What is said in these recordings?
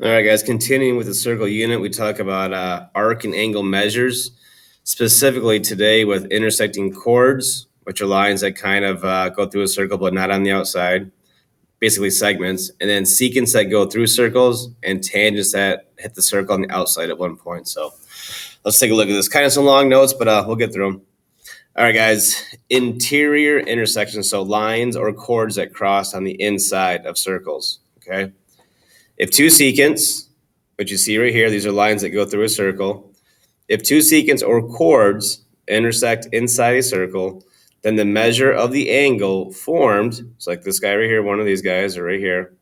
All right, guys, continuing with the circle unit, we talk about arc and angle measures, specifically today with intersecting chords, which are lines that kind of go through a circle but not on the outside, basically segments, and then secants that go through circles and tangents that hit the circle on the outside at one point. So let's take a look at this. Kind of some long notes, but we'll get through them. All right, guys, interior intersections, so lines or chords that cross on the inside of circles, okay? If two secants, which you see right here, these are lines that go through a circle. If two secants or chords intersect inside a circle, then the measure of the angle formed, so like this guy right here, one of these guys are right here,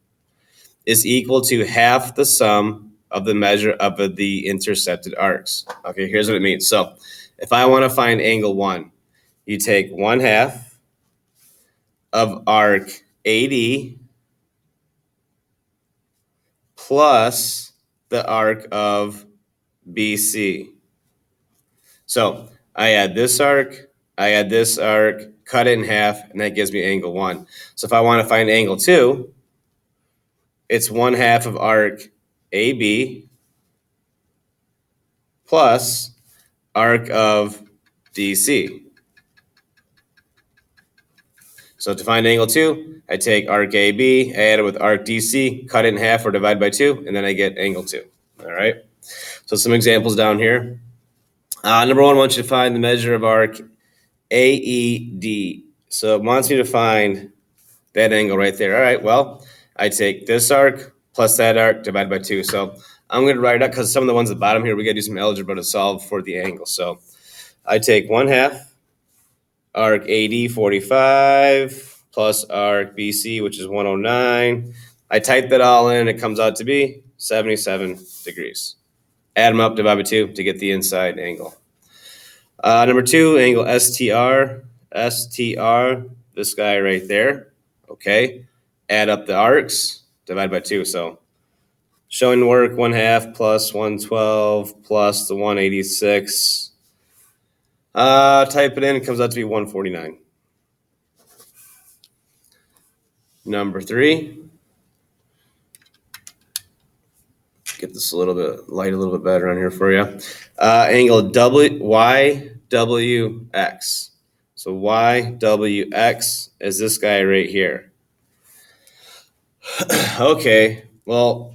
is equal to half the sum of the measure of the intercepted arcs. Okay, here's what it means. So if I want to find angle 1, you take 1/2 of arc AD plus the arc of BC. So I add this arc, I add this arc, cut it in half, and that gives me angle 1. So if I want to find angle 2, it's 1/2 of arc AB plus arc of DC. So to find angle 2, I take arc AB, add it with arc DC, cut it in half or divide by 2, and then I get angle 2. All right. So some examples down here. Number 1, I want you to find the measure of arc AED. So it wants me to find that angle right there. All right, well, I take this arc plus that arc divided by 2. So I'm going to write it up because some of the ones at the bottom here, we got to do some algebra to solve for the angle. So I take 1/2 arc AD 45 plus arc BC, which is 109. I type that all in. It comes out to be 77 degrees. Add them up, divide by 2 to get the inside angle. Number 2, angle STR. STR, this guy right there. Okay. Add up the arcs, divide by 2. So showing work 1/2 plus 112 plus the 186. Type it in, it comes out to be 149. Number 3. Get this a little bit light, a little bit better on here for you. Angle YWX. So YWX is this guy right here. Okay, well,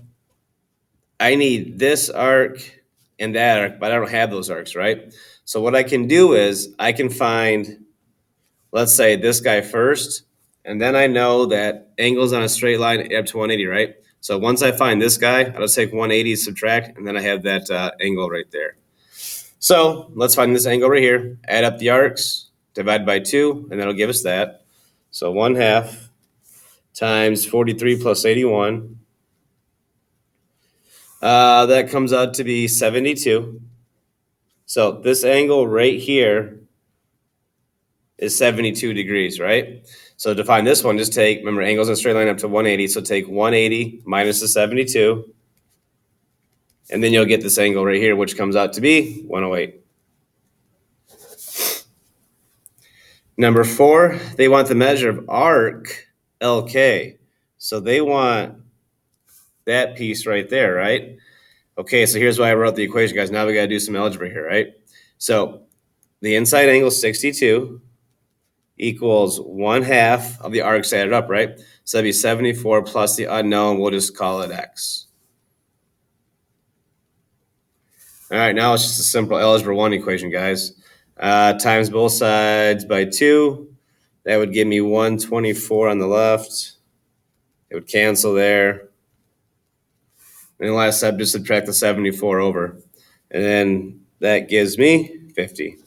I need this arc and that arc, but I don't have those arcs, right? So what I can do is I can find, let's say, this guy first, and then I know that angles on a straight line up to 180, right? So once I find this guy, I'll just take 180, subtract, and then I have that angle right there. So let's find this angle right here. Add up the arcs, divide by 2, and that'll give us that. So 1/2 times 43 plus 81. That comes out to be 72. So this angle right here is 72 degrees, right? So to find this one, just take, remember, angles in a straight line up to 180. So take 180 minus the 72. And then you'll get this angle right here, which comes out to be 108. Number 4, they want the measure of arc LK. So they want that piece right there, right? Okay, so here's why I wrote the equation, guys. Now we got to do some algebra here, right? So the inside angle is 62 equals 1/2 of the arcs added up, right? So that'd be 74 plus the unknown. We'll just call it X. All right, now it's just a simple algebra 1 equation, guys. Times both sides by 2. That would give me 124 on the left. It would cancel there. And the last step, just subtract the 74 over. And then that gives me 50.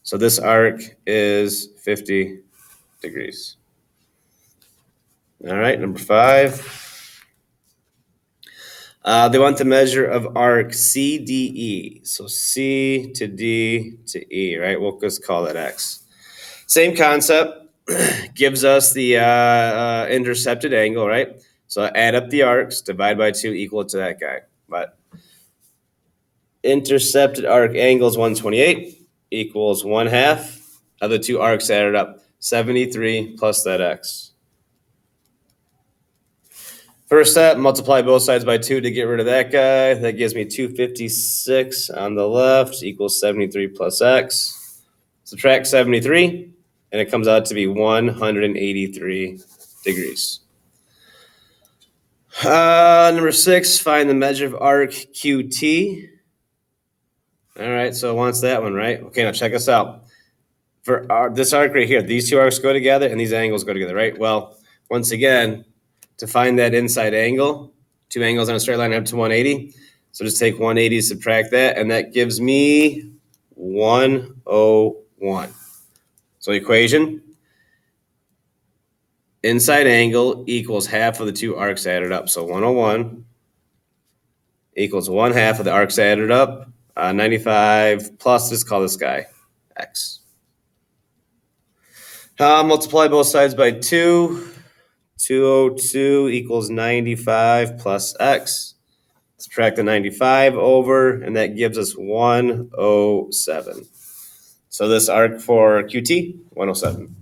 So this arc is 50 degrees. All right, number 5. They want the measure of arc CDE. So C to D to E, right? We'll just call that X. Same concept. Gives us the intercepted angle, right? So add up the arcs, divide by 2, equal to that guy. But intercepted arc angle is 128 equals 1/2 of the 2 arcs added up, 73 plus that X. First step, multiply both sides by 2 to get rid of that guy. That gives me 256 on the left equals 73 plus x. Subtract 73, and it comes out to be 183 degrees. Number 6, find the measure of arc QT. All right, so it wants that one, right? Okay, now check this out. For this arc right here, these two arcs go together and these angles go together, right? Well, once again, to find that inside angle, two angles on a straight line up to 180. So just take 180, subtract that, and that gives me 101. So equation, inside angle equals half of the two arcs added up. So 101 equals 1/2 of the arcs added up. 95 plus, let's call this guy x. Multiply both sides by 2. 202 equals 95 plus x. Subtract the 95 over, and that gives us 107. So this arc for QT, 107.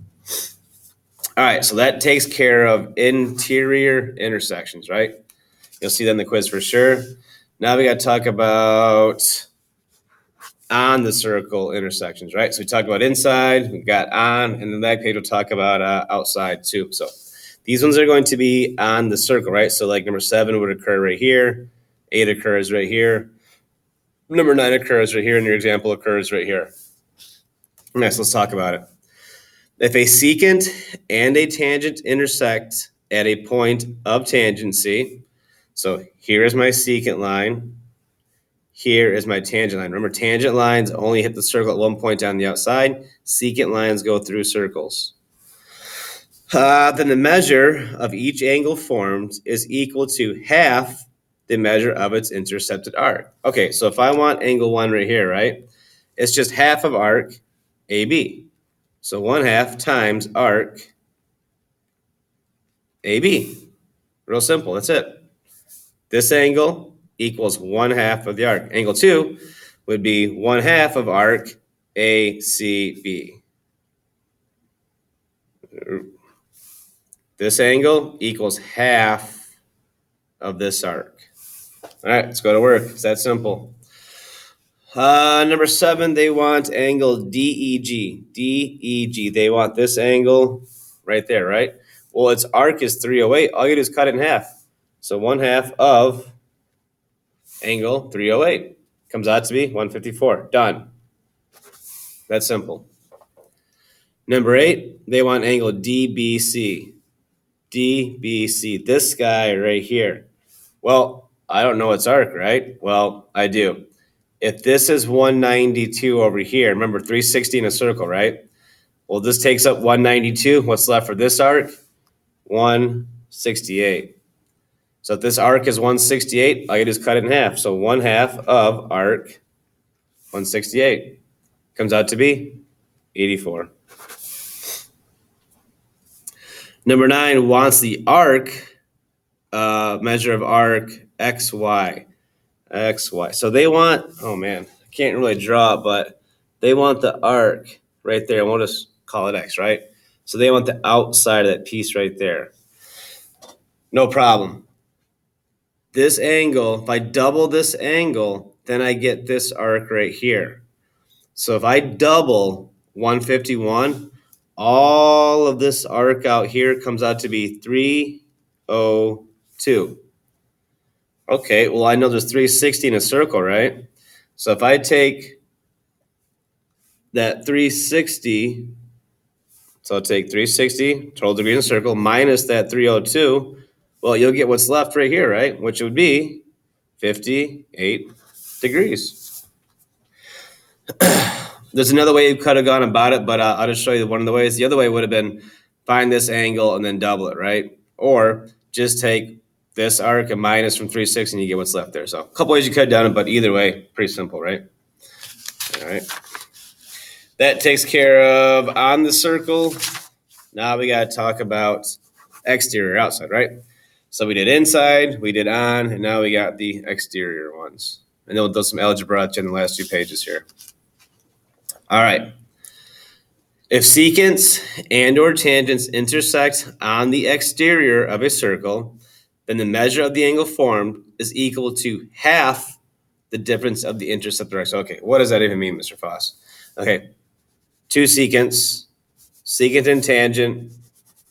All right, so that takes care of interior intersections, right? You'll see that in the quiz for sure. Now we got to talk about on the circle intersections, right? So we talked about inside, we got on, and then that page will talk about outside too. So these ones are going to be on the circle, right? So like number 7 would occur right here, 8 occurs right here, number 9 occurs right here, and your example occurs right here. Next, let's talk about it. If a secant and a tangent intersect at a point of tangency, so here is my secant line, here is my tangent line. Remember, tangent lines only hit the circle at one point on the outside. Secant lines go through circles. Then the measure of each angle formed is equal to half the measure of its intercepted arc. Okay, so if I want angle 1 right here, right, it's just half of arc AB. So 1/2 times arc AB. Real simple, that's it. This angle equals 1/2 of the arc. Angle 2 would be 1/2 of arc ACB. This angle equals half of this arc. All right, let's go to work. It's that simple. Number 7, they want angle DEG. DEG, they want this angle right there, right? Well, its arc is 308. All you do is cut it in half. So 1/2 of angle 308 comes out to be 154. Done. That's simple. Number 8, they want angle DBC. DBC, this guy right here. Well, I don't know its arc, right? Well, I do. If this is 192 over here, remember 360 in a circle, right? Well, this takes up 192. What's left for this arc? 168. So if this arc is 168, all you do is cut it in half. So 1/2 of arc 168 comes out to be 84. Number 9 wants the arc, measure of arc XY. XY. So they want, oh man, I can't really draw it, but they want the arc right there. We'll just call it X, right? So they want the outside of that piece right there. No problem. This angle, if I double this angle, then I get this arc right here. So if I double 151, all of this arc out here comes out to be 302. Okay, well, I know there's 360 in a circle, right? So if I take that 360, so I'll take 360, total degrees in a circle, minus that 302, well, you'll get what's left right here, right? Which would be 58 degrees. There's another way you could have gone about it, but I'll just show you one of the ways. The other way would have been find this angle and then double it, right? Or just take this arc and minus from 360 and you get what's left there. So a couple ways you could have done it, but either way, pretty simple, right? All right. That takes care of on the circle. Now we got to talk about exterior, outside, right? So we did inside, we did on, and now we got the exterior ones. And then we'll do some algebra in the last 2 pages here. All right. If secants and or tangents intersect on the exterior of a circle, then the measure of the angle formed is equal to half the difference of the intercept direction. Okay, what does that even mean, Mr. Foss? Okay, two secants, secant and tangent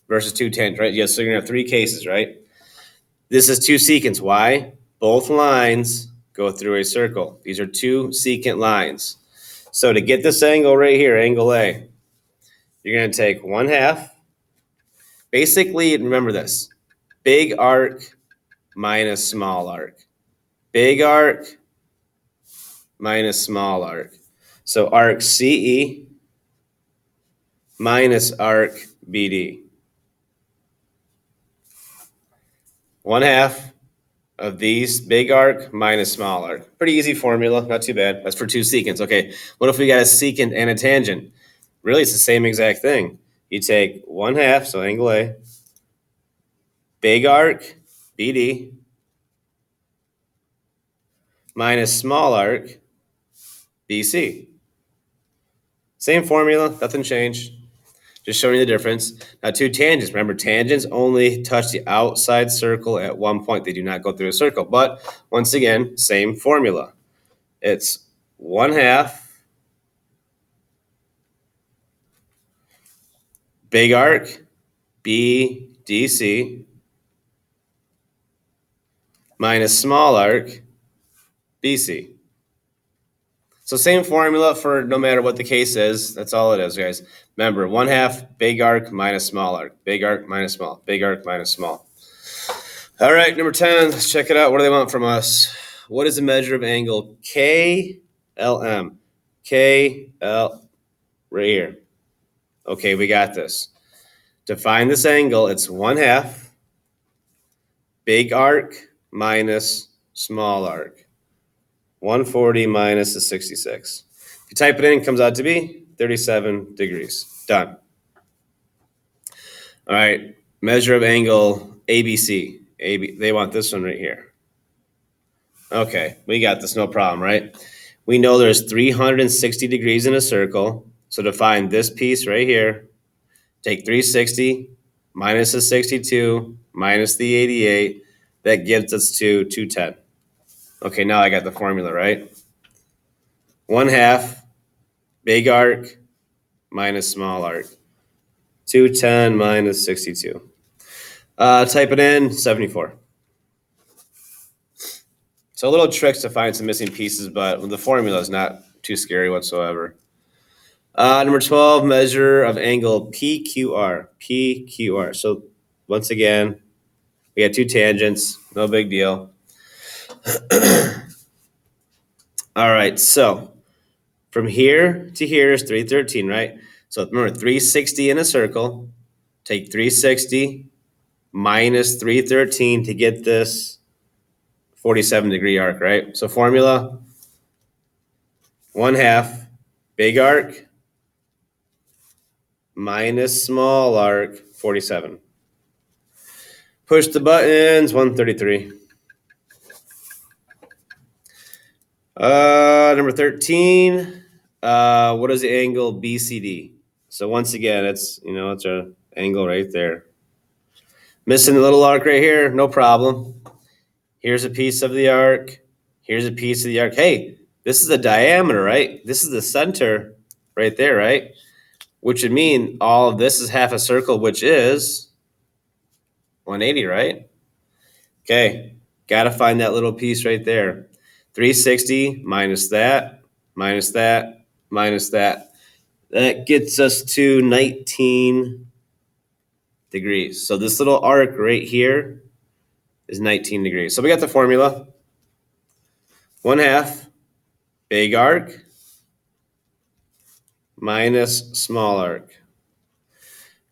versus two tangent, right? Yes, so you're gonna have three cases, right? This is two secants. Why? Both lines go through a circle. These are two secant lines. So to get this angle right here, angle A, you're gonna take 1/2. Basically, remember this, big arc minus small arc. Big arc minus small arc. So arc CE minus arc BD. 1/2 of these big arc minus small arc. Pretty easy formula, not too bad. That's for two secants. Okay, what if we got a secant and a tangent? Really, it's the same exact thing. You take 1/2, so angle A, big arc, BD, minus small arc, BC. Same formula, nothing changed. Just showing you the difference. Now, two tangents. Remember, tangents only touch the outside circle at one point. They do not go through a circle. But once again, same formula. It's 1/2 big arc, BDC, minus small arc, BC. So same formula for no matter what the case is. That's all it is, guys. Remember, 1/2 big arc minus small arc, big arc minus small, big arc minus small. All right, number 10, let's check it out. What do they want from us? What is the measure of angle KLM? KL, right here. Okay, we got this. To find this angle, it's 1/2 big arc minus small arc. 140 minus the 66. If you type it in, it comes out to be 37 degrees. Done. All right, measure of angle ABC. They want this one right here. Okay, we got this, no problem, right? We know there's 360 degrees in a circle. So to find this piece right here, take 360 minus the 62 minus the 88. That gives us to 210. Okay, now I got the formula, right? 1/2 big arc minus small arc. 210 minus 62. Type it in, 74. So little tricks to find some missing pieces, but the formula is not too scary whatsoever. Number 12, measure of angle PQR. PQR. So once again, we got two tangents, no big deal. All right, so from here to here is 313, right? So remember, 360 in a circle. Take 360 minus 313 to get this 47-degree arc, right? So formula, 1/2 big arc minus small arc, 47. Push the buttons, 133. Number 13, what is the angle BCD? So once again, it's our angle right there. Missing the little arc right here, no problem. Here's a piece of the arc. Here's a piece of the arc. Hey, this is the diameter, right? This is the center right there, right? Which would mean all of this is half a circle, which is 180, right? Okay, got to find that little piece right there. 360 minus that, minus that, minus that. That gets us to 19 degrees. So this little arc right here is 19 degrees. So we got the formula. 1/2 big arc minus small arc.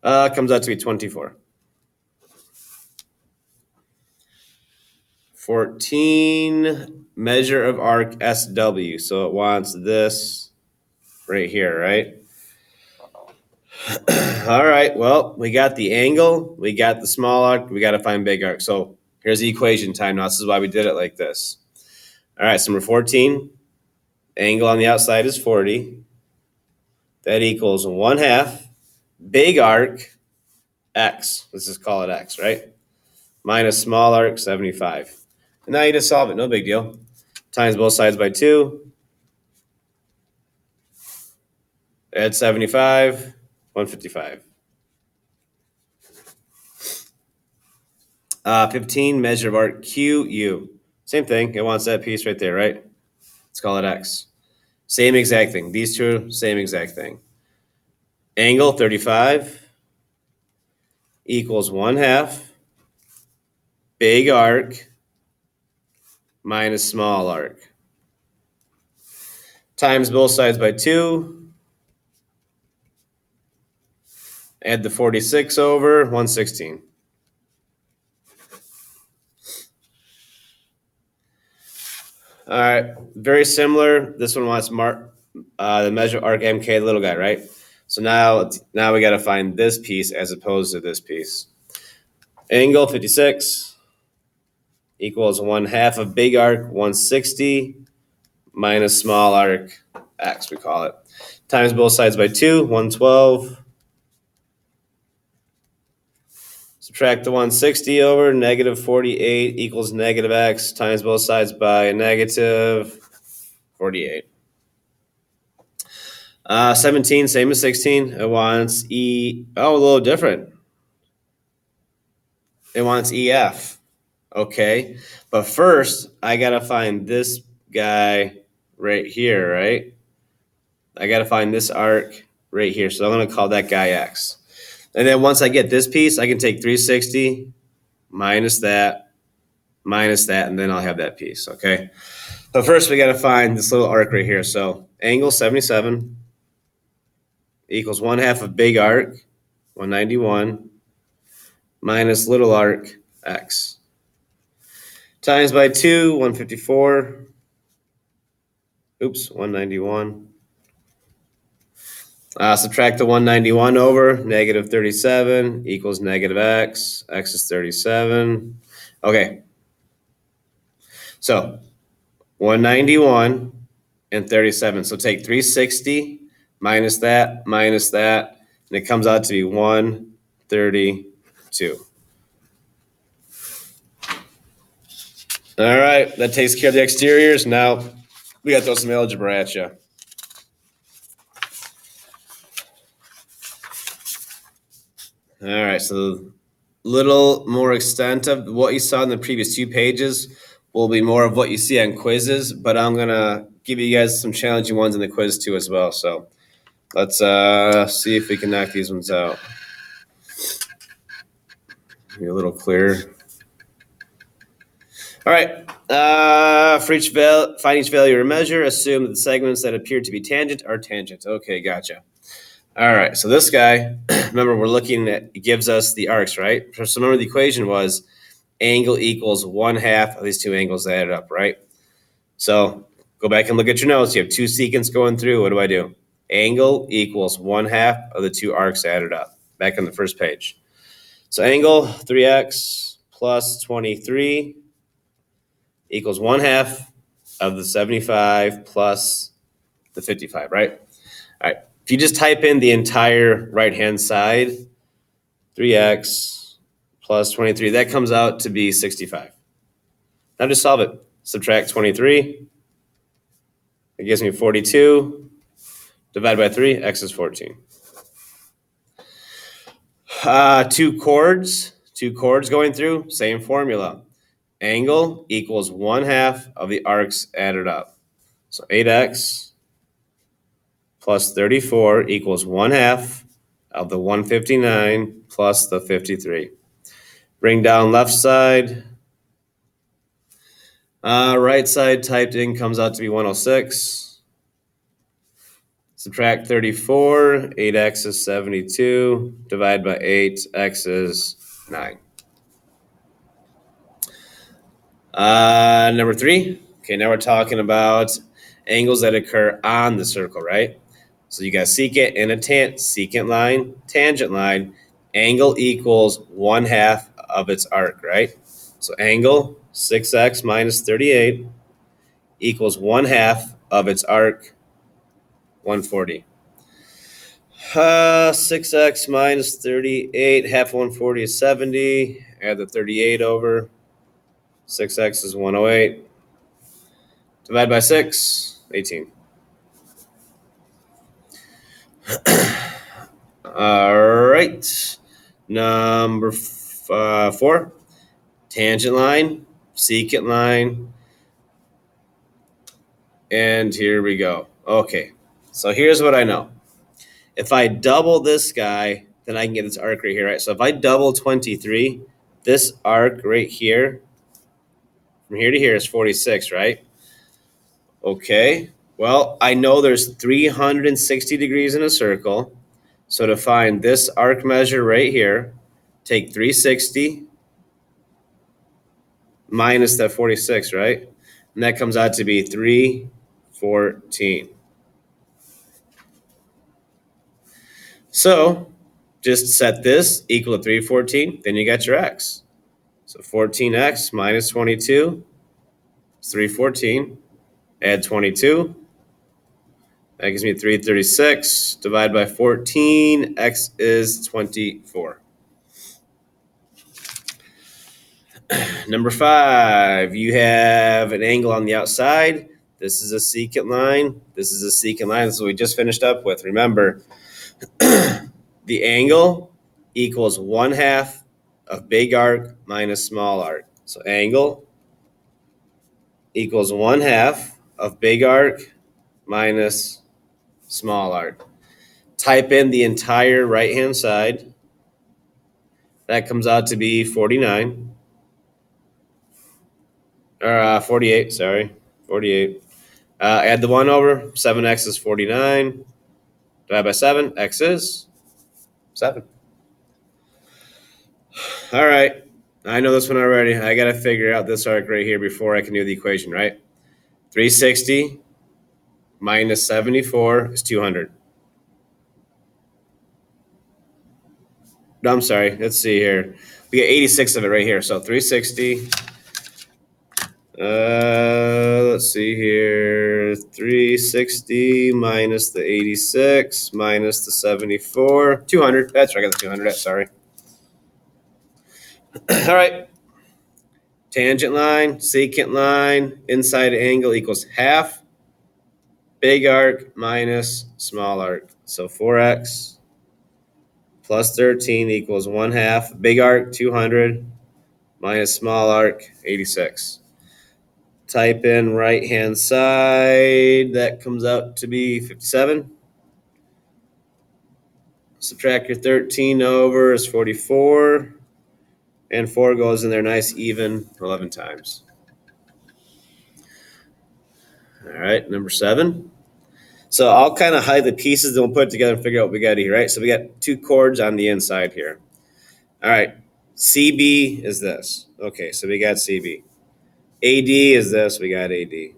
Comes out to be 24. 14, measure of arc SW. So it wants this right here, right? All right, well, we got the angle, we got the small arc, we got to find big arc. So here's the equation time now. This is why we did it like this. All right, so number 14, angle on the outside is 40. That equals 1/2 big arc X. Let's just call it X, right? minus small arc 75. And now you just solve it, no big deal. Times both sides by 2. Add 75, 155. 15, measure of arc QU. Same thing, it wants that piece right there, right? Let's call it X. Same exact thing. These two, same exact thing. Angle 35 equals 1/2 big arc minus small arc. Times both sides by 2. Add the 46 over, 116. All right, very similar. This one wants the measure arc MK, the little guy, right? So now we got to find this piece as opposed to this piece. Angle 56 equals 1/2 of big arc 160 minus small arc X, we call it. Times both sides by 2, 112. Subtract the 160 over, negative 48 equals negative X, times both sides by negative 48. 17, same as 16. It wants a little different. It wants EF. Okay. But first, I got to find this guy right here, right? I got to find this arc right here. So I'm going to call that guy X. And then once I get this piece, I can take 360 minus that, and then I'll have that piece, okay? But first, we got to find this little arc right here. So angle 77 equals 1/2 of big arc, 191, minus little arc, X. Times by 2, 154. Oops, 191. Subtract the 191 over, negative 37 equals negative X. X is 37. Okay. So 191 and 37. So take 360 minus that, and it comes out to be 132. All right, that takes care of the exteriors. Now we got to throw some algebra at you. All right, so little more extent of what you saw in the previous 2 pages will be more of what you see on quizzes, but I'm going to give you guys some challenging ones in the quiz too as well. So let's see if we can knock these ones out. Be a little clearer. All right. For each find each value or measure, assume that the segments that appear to be tangent are tangent. Okay, gotcha. All right, so this guy, remember we're looking at, it gives us the arcs, right? So remember the equation was angle equals 1/2 of these 2 angles added up, right? So go back and look at your notes. You have 2 secants going through. What do? Angle equals 1/2 of the 2 arcs added up, back on the first page. So angle 3x plus 23 equals 1/2 of the 75 plus the 55, right? All right. If you just type in the entire right-hand side, 3x plus 23, that comes out to be 65. Now just solve it. Subtract 23. It gives me 42. Divide by 3, x is 14. 2 chords. 2 chords going through, same formula. Angle equals 1/2 of the arcs added up. So 8x plus 34 equals 1/2 of the 159 plus the 53. Bring down left side. Right side typed in comes out to be 106. Subtract 34, 8x is 72. Divide by 8, x is 9. Number 3. Okay, now we're talking about angles that occur on the circle, right? So you got secant and a secant line, tangent line. Angle equals 1/2 of its arc, right? So angle 6x minus 38 equals 1/2 of its arc, 140. 6x minus 38, half 140 is 70. add the 38 over. 6x is 108. Divide by 6, 18. All right. Number 4, tangent line, secant line, and here we go. Okay, so here's what I know. If I double this guy, then I can get this arc right here, right? So if I double 23, this arc right here, from here to here is 46, right? Okay, well, I know there's 360 degrees in a circle. So to find this arc measure right here, take 360 minus that 46, right? And that comes out to be 314. So just set this equal to 314, then you got your x. So 14x minus 22 is 314. Add 22. That gives me 336. Divide by 14. X is 24. Number 5, you have an angle on the outside. This is a secant line. This is a secant line. This is what we just finished up with. Remember, the angle equals 1/2 of big arc minus small arc. So angle equals 1/2 of big arc minus small arc. Type in the entire right-hand side. That comes out to be 49. Or 48, sorry. 48. Add the 1 over. 7x is 49. Divide by 7. X is 7. All right. I know this one already. I got to figure out this arc right here before I can do the equation, right? 360 minus 74 is 200. No, I'm sorry. Let's see here. We get 86 of it right here. So 360. Let's see here. 360 minus the 86 minus the 74. 200. That's right. I got the 200. Sorry. All right. Tangent line, secant line, inside angle equals 1/2. Big arc minus small arc. So 4x plus 13 equals 1/2. Big arc, 200, minus small arc, 86. Type in right-hand side. That comes out to be 57. Subtract your 13 over is 44. And 4 goes in there nice even 11 times. All right, number 7. So I'll kind of hide the pieces, then we'll put it together and figure out what we got here, right? So we got 2 chords on the inside here. All right, CB is this. Okay, so we got CB. AD is this, we got AD.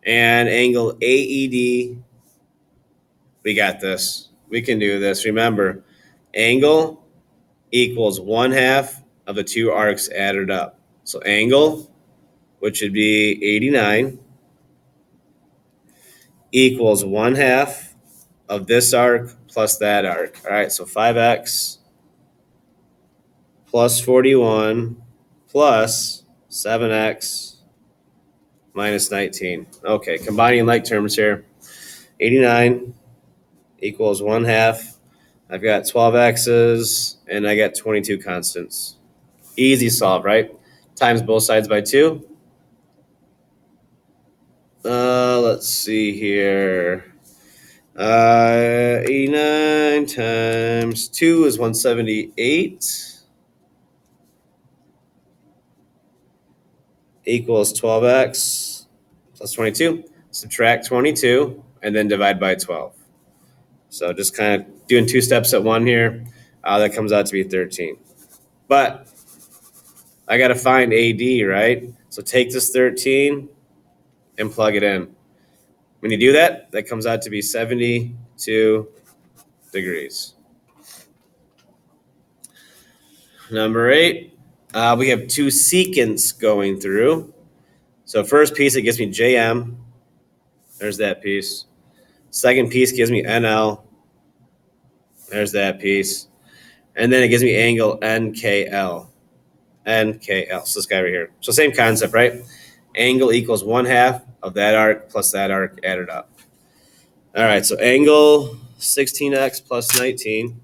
And angle AED, we got this. We can do this. Remember, angle equals 1/2 of the 2 arcs added up. So angle, which would be 89, equals 1/2 of this arc plus that arc. All right, so 5x plus 41 plus 7x minus 19. Okay, combining like terms here. 89 equals 1/2. I've got 12 x's and I got 22 constants. Easy solve, right? Times both sides by 2. Let's see here. 89 times 2 is 178. Equals 12x plus 22. Subtract 22 and then divide by 12. So just kind of doing 2 steps at one here. That comes out to be 13. But I got to find AD, right? So take this 13 and plug it in. When you do that, that comes out to be 72 degrees. Number 8, we have 2 secants going through. So first piece, it gives me JM. There's that piece. Second piece gives me NL. There's that piece. And then it gives me angle NKL. NKL. So this guy right here. So same concept, right? Angle equals 1/2 of that arc plus that arc added up. All right, so angle 16x plus 19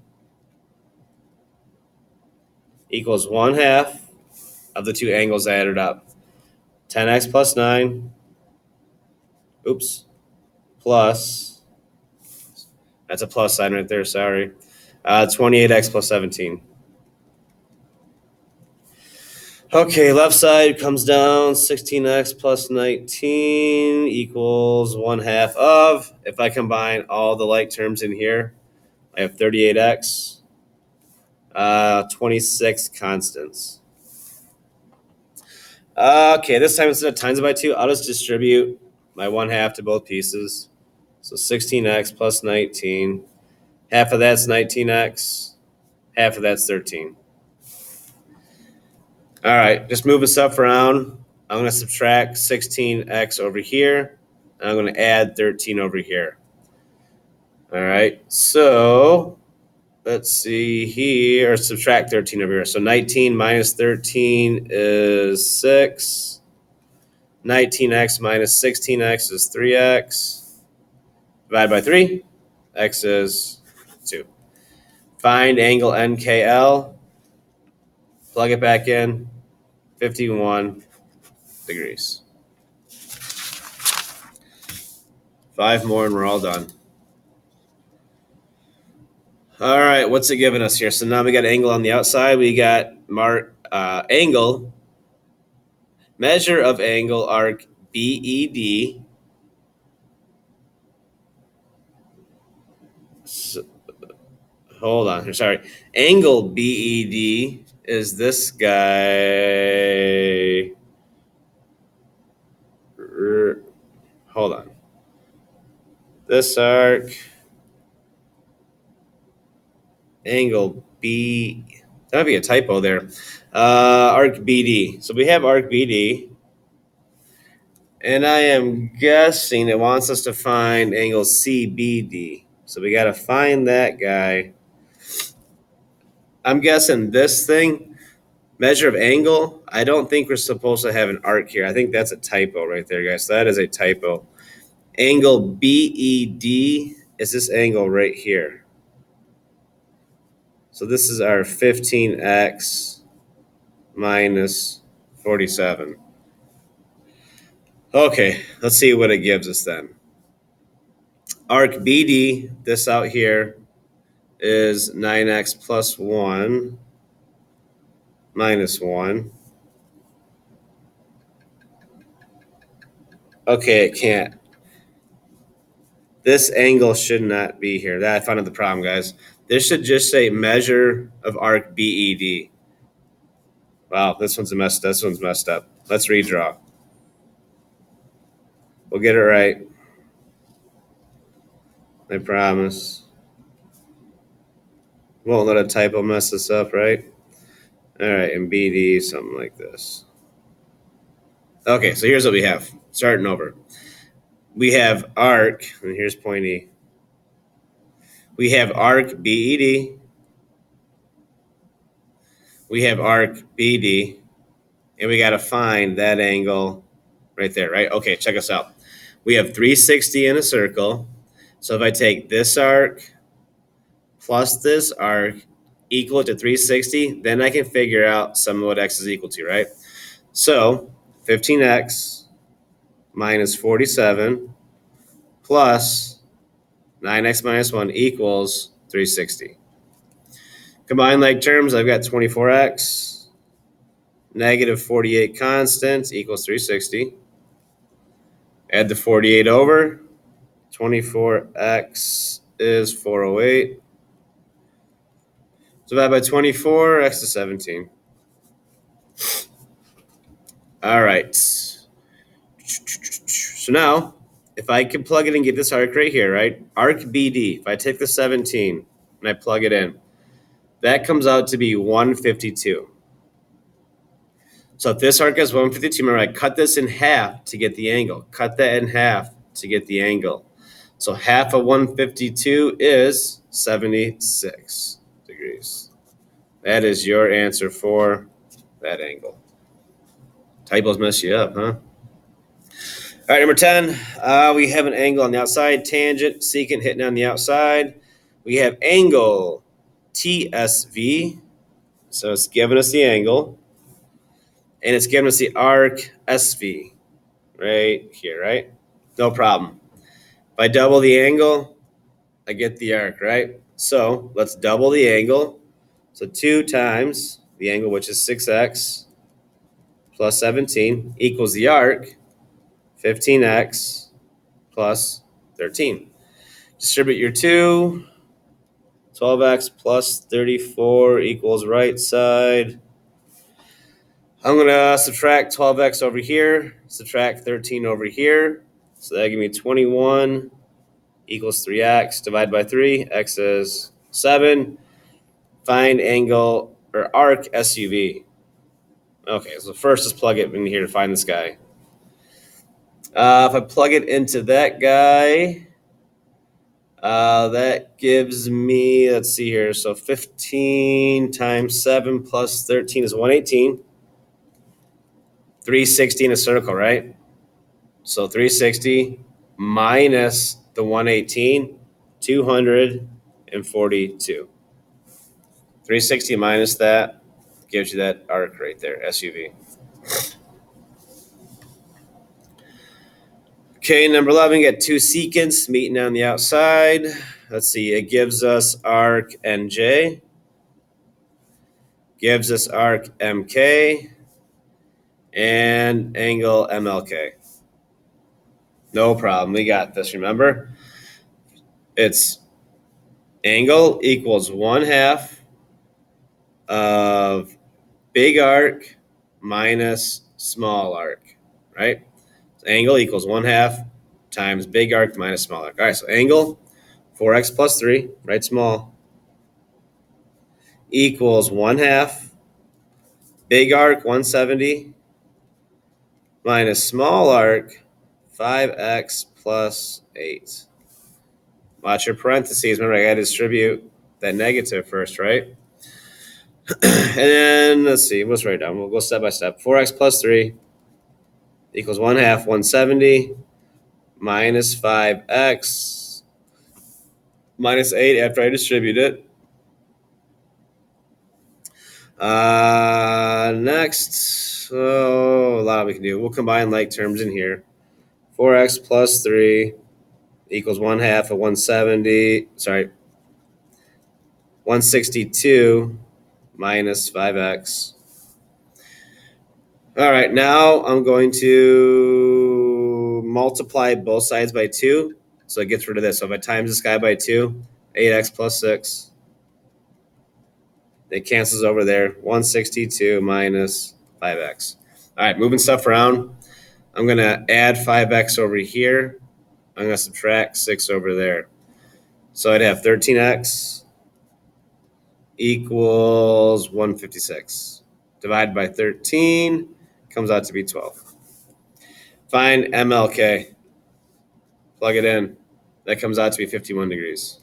equals 1/2 of the two angles added up. 10x plus 9, oops, plus, that's a plus sign right there, sorry. 28x plus 17. Okay, left side comes down, 16x plus 19 equals 1/2 of, if I combine all the like terms in here, I have 38x, 26 constants. Okay, this time instead of times it by 2, I'll just distribute my 1/2 to both pieces. So 16x plus 19. Half of that's 19x. Half of that's 13. All right, just moving stuff around. I'm going to subtract 16x over here. And I'm going to add 13 over here. All right, so let's see here, or subtract 13 over here. So 19 minus 13 is 6. 19x minus 16x is 3x. Divide by 3, x is 2. Find angle NKL. Plug it back in, 51 degrees. 5 more and we're all done. All right, what's it giving us here? So now we got angle on the outside. We got angle, measure of angle arc BED. So, hold on, sorry. Angle BED is this guy. Hold on. This arc, angle B, that might be a typo there. Arc BD. So we have arc BD. And I am guessing it wants us to find angle CBD. So we got to find that guy. I'm guessing this thing, measure of angle, I don't think we're supposed to have an arc here. I think that's a typo right there, guys. So that is a typo. Angle BED is this angle right here. So this is our 15x minus 47. Okay, let's see what it gives us then. Arc BD, this out here, is 9x plus 1 minus 1. Okay, it can't. This angle should not be here. That I found out the problem, guys. This should just say measure of arc BED. Wow, this one's messed up. Let's redraw. We'll get it right. I promise. Won't let a typo mess this up, right? All right, and BD, something like this. Okay, so here's what we have. Starting over. We have arc, and here's point E. We have arc BED. We have arc BD. And we got to find that angle right there, right? Okay, check us out. We have 360 in a circle. So if I take this arc plus this arc equal to 360, then I can figure out some of what x is equal to, right? So 15x minus 47 plus 9x minus 1 equals 360. Combine like terms, I've got 24x, negative 48 constant equals 360. Add the 48 over. 24x is 408. Divide by 24, x is 17. All right. So now, if I can plug it and get this arc right here, right? Arc BD, if I take the 17 and I plug it in, that comes out to be 152. So if this arc is 152, remember I cut this in half to get the angle. Cut that in half to get the angle. So half of 152 is 76 degrees. That is your answer for that angle. Typos mess you up, huh? All right, number 10, we have an angle on the outside, tangent, secant hitting on the outside. We have angle TSV, so it's giving us the angle, and it's giving us the arc SV right here, right? No problem. If I double the angle, I get the arc, right? So let's double the angle. So 2 times the angle, which is 6x plus 17, equals the arc, 15x plus 13. Distribute your 2. 12x plus 34 equals right side. I'm going to subtract 12x over here, subtract 13 over here. So that gives me 21 equals 3x. Divide by 3. X is 7. Find angle or arc SUV. Okay, so first let's plug it in here to find this guy. If I plug it into that guy, that gives me, let's see here, so 15 times 7 plus 13 is 118. 360 in a circle, right? So 360 minus the 118, 242. 360 minus that gives you that arc right there, SUV. Okay, number 11, get 2 secants meeting on the outside. Let's see, it gives us arc NJ, gives us arc MK, and angle MLK. No problem, we got this, remember? It's angle equals 1/2 of big arc minus small arc, right? So angle equals 1/2 times big arc minus small arc. All right, so angle, 4x plus 3, right small, equals 1/2 big arc, 170, minus small arc, 5x plus 8. Watch your parentheses. Remember, I got to distribute that negative first, right? And then, let's see, let's write it down. We'll go step by step. 4x plus 3 equals 1/2, 170, minus 5x, minus 8 after I distribute it. Next, a lot we can do. We'll combine like terms in here. 4x plus 3 equals 1/2 of 170, 162 minus 5x. All right, now I'm going to multiply both sides by 2, so it gets rid of this. So if I times this guy by 2, 8x plus 6, it cancels over there. 162 minus 5x. All right, moving stuff around. I'm going to add 5x over here. I'm going to subtract 6 over there. So I'd have 13x equals 156. Divide by 13 comes out to be 12. Find MLK. Plug it in. That comes out to be 51 degrees.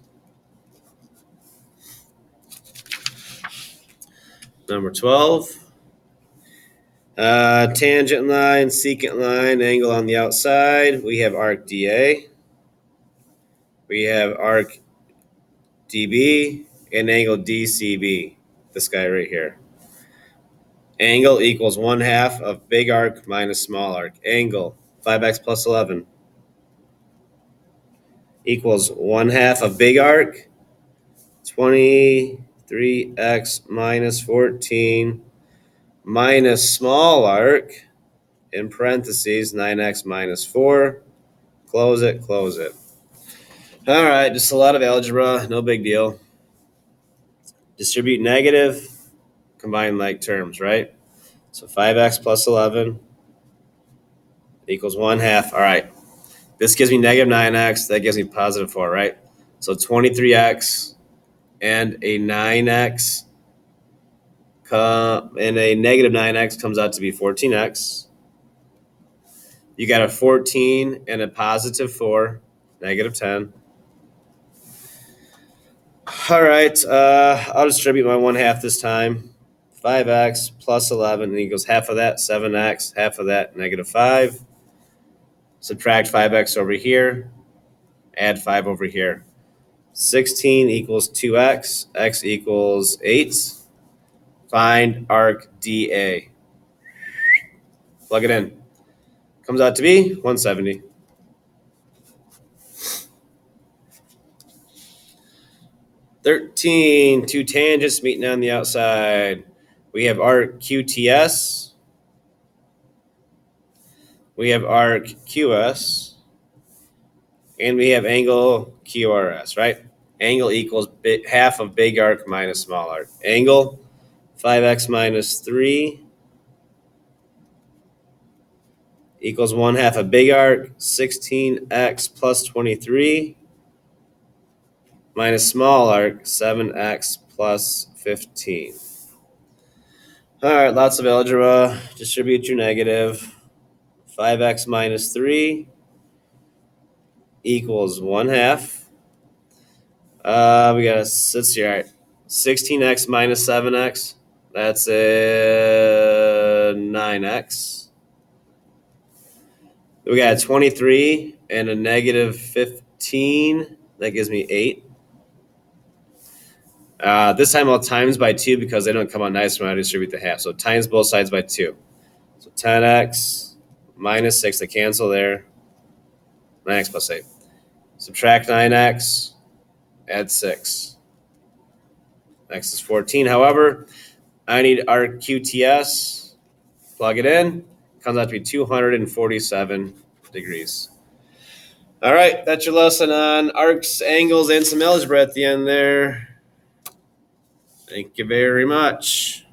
Number 12. Tangent line, secant line, angle on the outside. We have arc DA. We have arc DB and angle DCB. This guy right here. Angle equals 1/2 of big arc minus small arc. Angle, 5x plus 11, equals 1/2 of big arc, 23x minus 14, minus small arc, in parentheses, 9x minus 4. Close it, close it. All right, just a lot of algebra, no big deal. Distribute negative, combine like terms, right? So 5x plus 11 equals 1/2. All right, this gives me negative 9x, that gives me positive 4, right? So 23x and a 9x and a negative 9x comes out to be 14x. You got a 14 and a positive 4, negative 10. All right, I'll distribute my 1/2 this time. 5x plus 11 and equals half of that, 7x, half of that, -5. Subtract 5x over here, add 5 over here. 16 equals 2x, x equals 8. Find arc DA. Plug it in. Comes out to be 170. 13, two tangents meeting on the outside. We have arc QTS. We have arc QS. And we have angle QRS, right? Angle equals half of big arc minus small arc. Angle, 5x minus 3 equals 1/2 of big arc, 16x plus 23 minus small arc, 7x plus 15. All right, lots of algebra. Distribute your negative. 5x minus 3 equals 1/2. We got let's see, all right. 16x minus 7x, that's a 9x. We got 23 and a -15. That gives me 8. This time I'll times by 2 because they don't come out nice when I distribute the half. So times both sides by 2. So 10x minus 6, they cancel there. 9x plus 8. Subtract 9x, add 6. X is 14. However, I need our QTS. Plug it in. Comes out to be 247 degrees. All right, that's your lesson on arcs, angles, and some algebra at the end there. Thank you very much.